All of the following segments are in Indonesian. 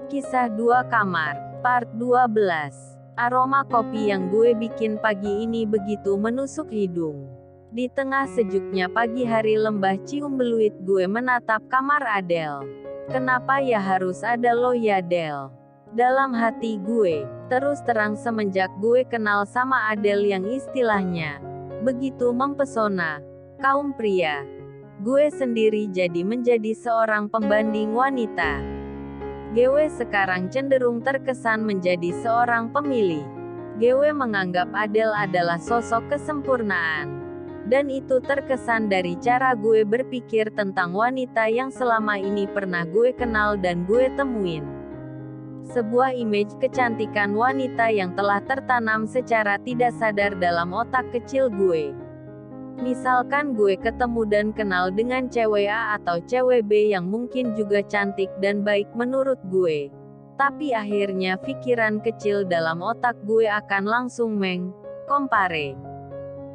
Kisah Dua Kamar, Part 12. Aroma kopi yang gue bikin pagi ini begitu menusuk hidung. Di tengah sejuknya pagi hari lembah cium beluit, gue menatap kamar Adele. Kenapa ya harus ada lo ya Del? Dalam hati gue, terus terang semenjak gue kenal sama Adele yang istilahnya begitu mempesona, kaum pria, gue sendiri jadi menjadi seorang pembanding wanita. Gue sekarang cenderung terkesan menjadi seorang pemilih. Gue menganggap Adele adalah sosok kesempurnaan. Dan itu terkesan dari cara gue berpikir tentang wanita yang selama ini pernah gue kenal dan gue temuin. Sebuah image kecantikan wanita yang telah tertanam secara tidak sadar dalam otak kecil gue. Misalkan gue ketemu dan kenal dengan cewek A atau cewek B yang mungkin juga cantik dan baik menurut gue. Tapi akhirnya pikiran kecil dalam otak gue akan langsung compare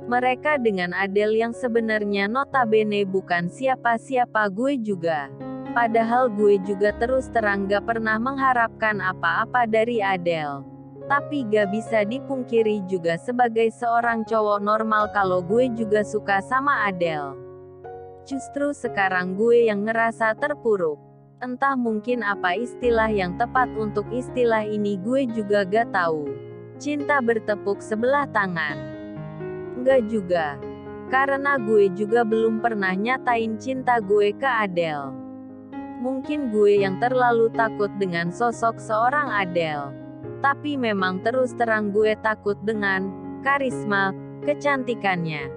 mereka dengan Adele yang sebenarnya notabene bukan siapa-siapa gue juga. Padahal gue juga terus terang gak pernah mengharapkan apa-apa dari Adele. Tapi gak bisa dipungkiri juga sebagai seorang cowok normal kalau gue juga suka sama Adele. Justru sekarang gue yang ngerasa terpuruk. Entah mungkin apa istilah yang tepat untuk istilah ini gue juga gak tahu. Cinta bertepuk sebelah tangan. Enggak juga. Karena gue juga belum pernah nyatain cinta gue ke Adele. Mungkin gue yang terlalu takut dengan sosok seorang Adele. Tapi memang terus terang gue takut dengan karisma, kecantikannya.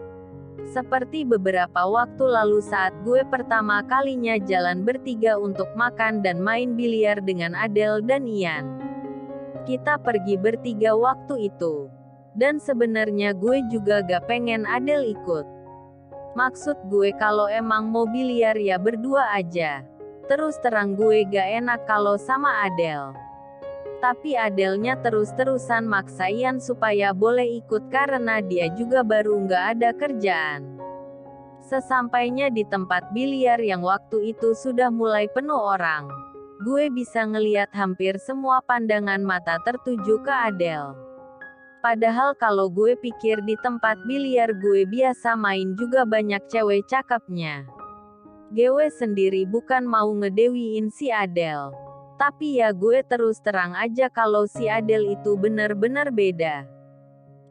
Seperti beberapa waktu lalu saat gue pertama kalinya jalan bertiga untuk makan dan main biliar dengan Adele dan Ian. Kita pergi bertiga waktu itu. Dan sebenarnya gue juga gak pengen Adele ikut. Maksud gue kalau emang mau biliar ya berdua aja. Terus terang gue gak enak kalau sama Adele. Tapi Adele-nya terus-terusan maksa Ian supaya boleh ikut karena dia juga baru nggak ada kerjaan. Sesampainya di tempat biliar yang waktu itu sudah mulai penuh orang, gue bisa ngeliat hampir semua pandangan mata tertuju ke Adele. Padahal kalau gue pikir di tempat biliar gue biasa main juga banyak cewek cakepnya. Gue sendiri bukan mau ngedewiin si Adele. Tapi ya gue terus terang aja kalau si Adele itu bener-bener beda.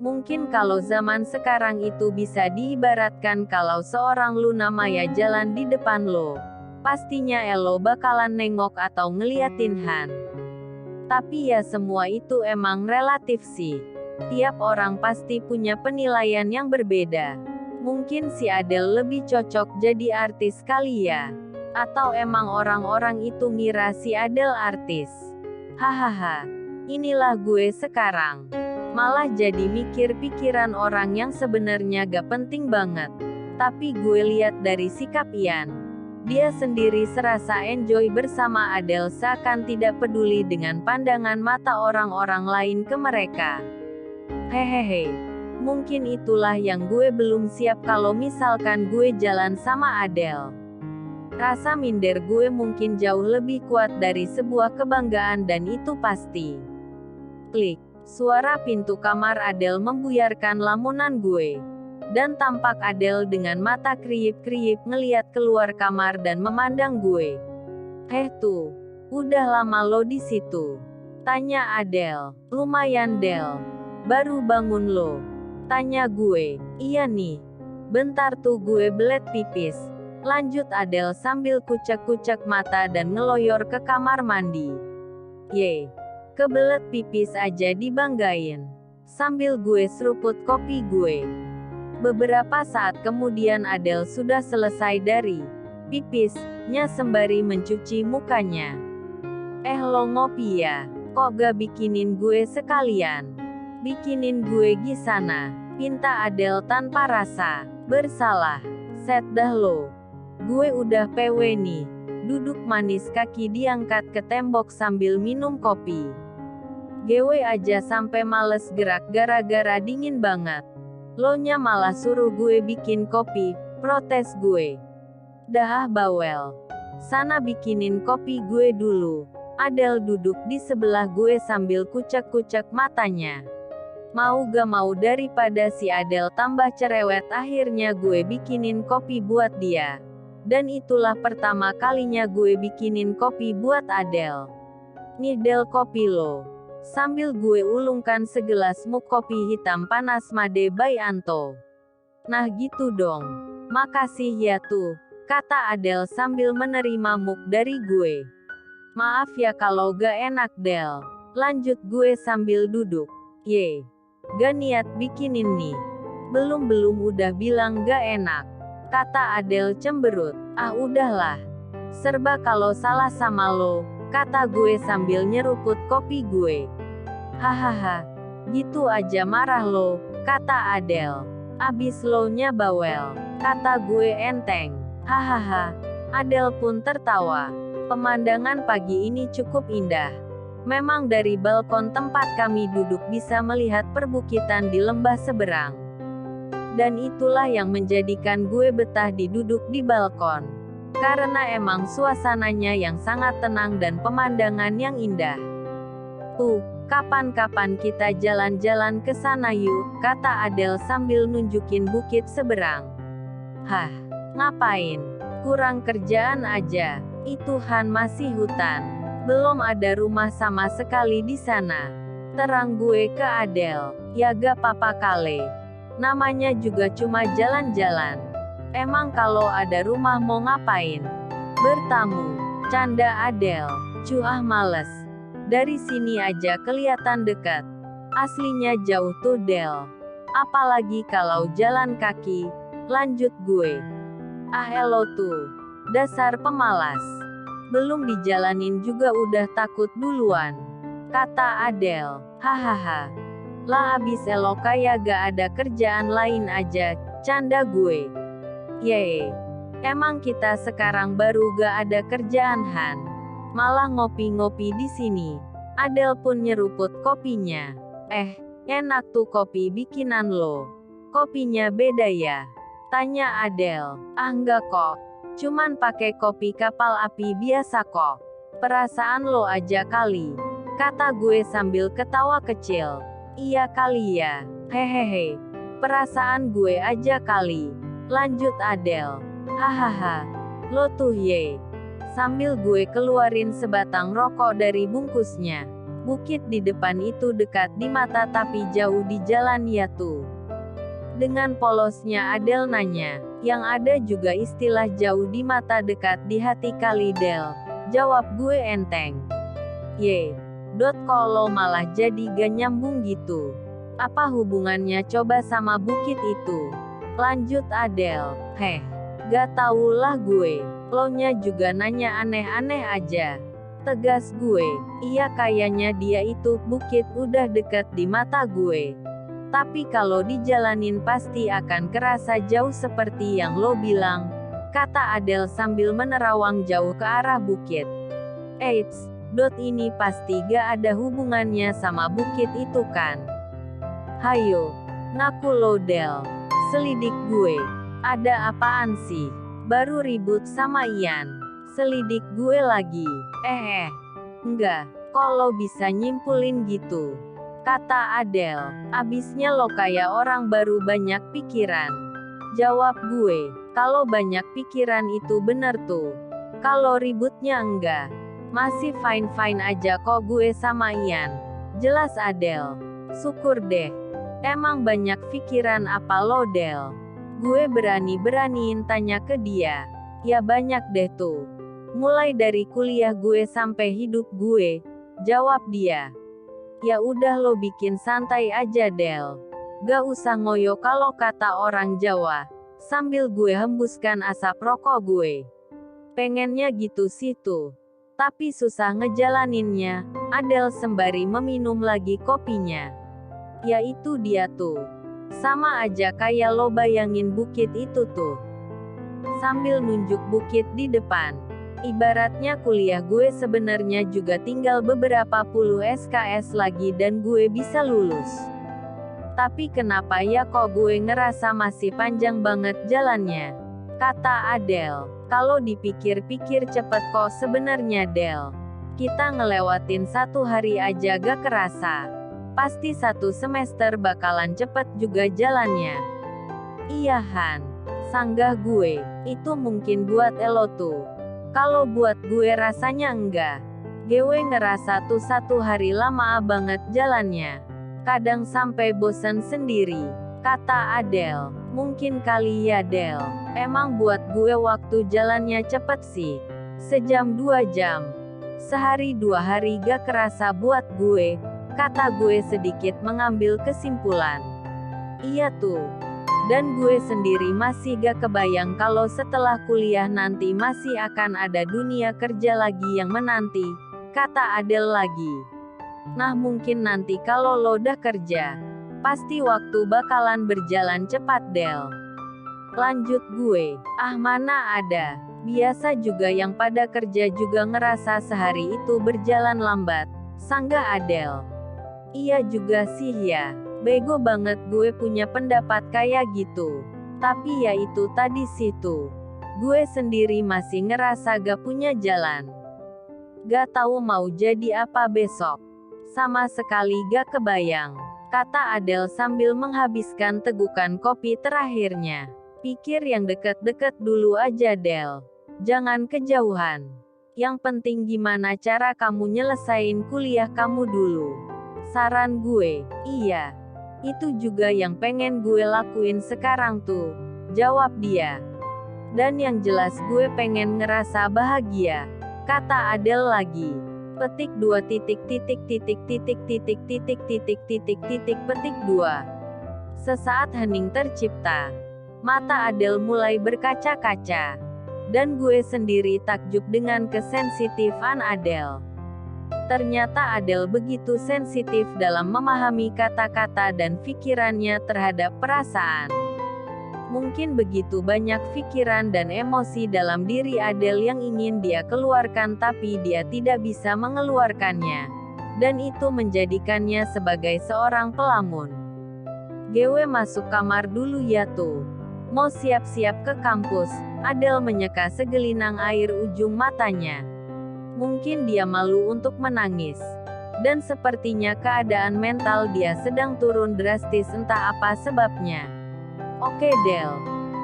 Mungkin kalau zaman sekarang itu bisa diibaratkan kalau seorang Luna Maya jalan di depan lo. Pastinya lo bakalan nengok atau ngeliatin Han. Tapi ya semua itu emang relatif sih. Tiap orang pasti punya penilaian yang berbeda. Mungkin si Adele lebih cocok jadi artis kali ya. Atau emang orang-orang itu ngira si Adele artis? Hahaha. Inilah gue sekarang. Malah jadi mikir pikiran orang yang sebenarnya gak penting banget. Tapi gue lihat dari sikap Ian. Dia sendiri serasa enjoy bersama Adele seakan tidak peduli dengan pandangan mata orang-orang lain ke mereka. Hehehe. Mungkin itulah yang gue belum siap kalau misalkan gue jalan sama Adele. Rasa minder gue mungkin jauh lebih kuat dari sebuah kebanggaan dan itu pasti. Klik. Suara pintu kamar Adele membuyarkan lamunan gue. Dan tampak Adele dengan mata kriip-kriip ngeliat keluar kamar dan memandang gue. Tuh. Udah lama lo di situ? Tanya Adele. Lumayan Del. Baru bangun lo? Tanya gue. Iya nih. Bentar tuh gue belet pipis. Lanjut Adele sambil kucek-kucek mata dan ngeloyor ke kamar mandi. Ye, kebelet pipis aja dibanggain. Sambil gue seruput kopi gue. Beberapa saat kemudian Adele sudah selesai dari pipisnya sembari mencuci mukanya. Lo ngopi ya? Kok gak bikinin gue sekalian? Bikinin gue gisana, pinta Adele tanpa rasa bersalah. Set dah lo. Gue udah PW nih. Duduk manis kaki diangkat ke tembok sambil minum kopi. Gue aja sampai males gerak gara-gara dingin banget. Lo nya malah suruh gue bikin kopi, protes gue. Dah bawel. Sana bikinin kopi gue dulu. Adele duduk di sebelah gue sambil kucek-kucek matanya. Mau gak mau daripada si Adele tambah cerewet, akhirnya gue bikinin kopi buat dia. Dan itulah pertama kalinya gue bikinin kopi buat Adele. Nih Del, kopi lo. Sambil gue ulungkan segelas mug kopi hitam panas Made by Anto. Nah gitu dong. Makasih ya tuh, kata Adele sambil menerima mug dari gue. Maaf ya kalau gak enak Del, lanjut gue sambil duduk. Ye, gak niat bikinin nih. Belum udah bilang gak enak, kata Adele cemberut. Ah udahlah, serba kalau salah sama lo, kata gue sambil nyeruput kopi gue. Hahaha, gitu aja marah lo, kata Adele. Abis lo nya bawel, kata gue enteng. Hahaha, Adele pun tertawa. Pemandangan pagi ini cukup indah. Memang dari balkon tempat kami duduk bisa melihat perbukitan di lembah seberang. Dan itulah yang menjadikan gue betah duduk di balkon. Karena emang suasananya yang sangat tenang dan pemandangan yang indah. Kapan-kapan kita jalan-jalan ke sana yuk, kata Adele sambil nunjukin bukit seberang. Hah, ngapain? Kurang kerjaan aja. Itu Han masih hutan. Belum ada rumah sama sekali di sana. Terang gue ke Adele. Ya gak apa-apa kali. Namanya juga cuma jalan-jalan. Emang kalau ada rumah mau ngapain? Bertamu. Canda Adele. Cuah males. Dari sini aja kelihatan dekat. Aslinya jauh tuh Del. Apalagi kalau jalan kaki. Lanjut gue. Ah elo tuh. Dasar pemalas. Belum dijalanin juga udah takut duluan, kata Adele. Hahaha. Lah abis elo kayak gak ada kerjaan lain aja, canda gue. Yeay. Emang kita sekarang baru gak ada kerjaan Han. Malah ngopi-ngopi di sini. Adele pun nyeruput kopinya. Enak tuh kopi bikinan lo. Kopinya beda ya? Tanya Adele. Ah enggak kok. Cuman pakai kopi kapal api biasa kok. Perasaan lo aja kali, kata gue sambil ketawa kecil. Iya kali ya. Hehehe. Perasaan gue aja kali. Lanjut Adele. Hahaha. Lo tuh ye. Sambil gue keluarin sebatang rokok dari bungkusnya. Bukit di depan itu dekat di mata tapi jauh di jalan ya tuh. Dengan polosnya Adele nanya. Yang ada juga istilah jauh di mata dekat di hati kali Del. Jawab gue enteng. Ye. Kalau malah jadi gak nyambung gitu. Apa hubungannya coba sama bukit itu? Lanjut Adele. Gak taulah gue. Lo nya juga nanya aneh-aneh aja. Tegas gue. Iya kayaknya dia itu bukit udah deket di mata gue. Tapi kalau dijalanin pasti akan kerasa jauh seperti yang lo bilang, kata Adele sambil menerawang jauh ke arah bukit. Eits, ini pasti gak ada hubungannya sama bukit itu kan? Hayo, ngaku lo Del. Selidik gue. Ada apaan sih? Baru ribut sama Ian. Selidik gue lagi. Enggak, kalau bisa nyimpulin gitu, kata Adele. Abisnya lo kayak orang baru banyak pikiran. Jawab gue. Kalau banyak pikiran itu bener tuh. Kalau ributnya enggak. Masih fine-fine aja kok gue sama Ian. Jelas Adele. Syukur deh. Emang banyak pikiran apa lo Del? Gue berani-beraniin tanya ke dia. Ya banyak deh tuh. Mulai dari kuliah gue sampai hidup gue. Jawab dia. Ya udah lo bikin santai aja Del. Gak usah ngoyo kalau kata orang Jawa. Sambil gue hembuskan asap rokok gue. Pengennya gitu sih tuh. Tapi susah ngejalaninnya. Adele sembari meminum lagi kopinya. Ya itu dia tuh. Sama aja kayak lo bayangin bukit itu tuh. Sambil nunjuk bukit di depan. Ibaratnya kuliah gue sebenarnya juga tinggal beberapa puluh SKS lagi dan gue bisa lulus. Tapi kenapa ya kok gue ngerasa masih panjang banget jalannya? Kata Adele. Kalau dipikir-pikir cepet kok sebenarnya Del. Kita ngelewatin 1 hari aja gak kerasa. Pasti 1 semester bakalan cepet juga jalannya. Iya Han, sanggah gue. Itu mungkin buat elo tuh. Kalau buat gue rasanya enggak. Gue ngerasa tuh 1 hari lama banget jalannya. Kadang sampai bosan sendiri, kata Adele. Mungkin kali ya Del. Emang buat gue waktu jalannya cepet sih. Sejam 2 jam. Sehari 2 hari gak kerasa buat gue, kata gue sedikit mengambil kesimpulan. Iya tuh. Dan gue sendiri masih gak kebayang kalau setelah kuliah nanti masih akan ada dunia kerja lagi yang menanti, kata Adele lagi. Nah mungkin nanti kalau lo udah kerja, pasti waktu bakalan berjalan cepat Del. Lanjut gue, mana ada. Biasa juga yang pada kerja juga ngerasa sehari itu berjalan lambat, sanggah Adele. Iya juga sih ya. Bego banget gue punya pendapat kayak gitu. Tapi ya itu tadi situ. Gue sendiri masih ngerasa gak punya jalan. Gak tahu mau jadi apa besok. Sama sekali gak kebayang, kata Adele sambil menghabiskan tegukan kopi terakhirnya. Pikir yang deket-deket dulu aja Del. Jangan kejauhan. Yang penting gimana cara kamu nyelesain kuliah kamu dulu. Saran gue, iya. Itu juga yang pengen gue lakuin sekarang tuh, jawab dia. Dan yang jelas gue pengen ngerasa bahagia, kata Adele lagi. Petik 2 petik 2. Sesaat hening tercipta. Mata Adele mulai berkaca-kaca. Dan gue sendiri takjub dengan kesensitifan Adele. Ternyata Adele begitu sensitif dalam memahami kata-kata dan pikirannya terhadap perasaan. Mungkin begitu banyak pikiran dan emosi dalam diri Adele yang ingin dia keluarkan tapi dia tidak bisa mengeluarkannya. Dan itu menjadikannya sebagai seorang pelamun. Gue masuk kamar dulu ya tuh. Mau siap-siap ke kampus. Adele menyeka segelinang air ujung matanya. Mungkin dia malu untuk menangis. Dan sepertinya keadaan mental dia sedang turun drastis entah apa sebabnya. Oke Del.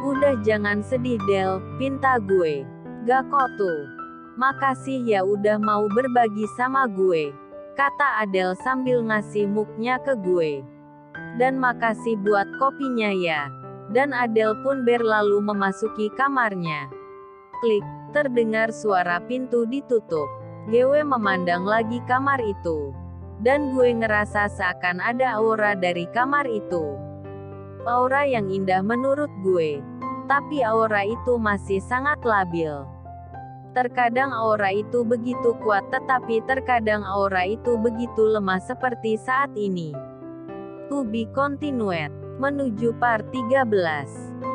Udah jangan sedih Del, pinta gue. Gak kok tuh. Makasih ya udah mau berbagi sama gue, kata Adele sambil ngasih muknya ke gue. Dan makasih buat kopinya ya. Dan Adele pun berlalu memasuki kamarnya. Klik. Terdengar suara pintu ditutup. Gue memandang lagi kamar itu. Dan gue ngerasa seakan ada aura dari kamar itu. Aura yang indah menurut gue. Tapi aura itu masih sangat labil. Terkadang aura itu begitu kuat tetapi terkadang aura itu begitu lemah seperti saat ini. To be continued. Menuju part 13.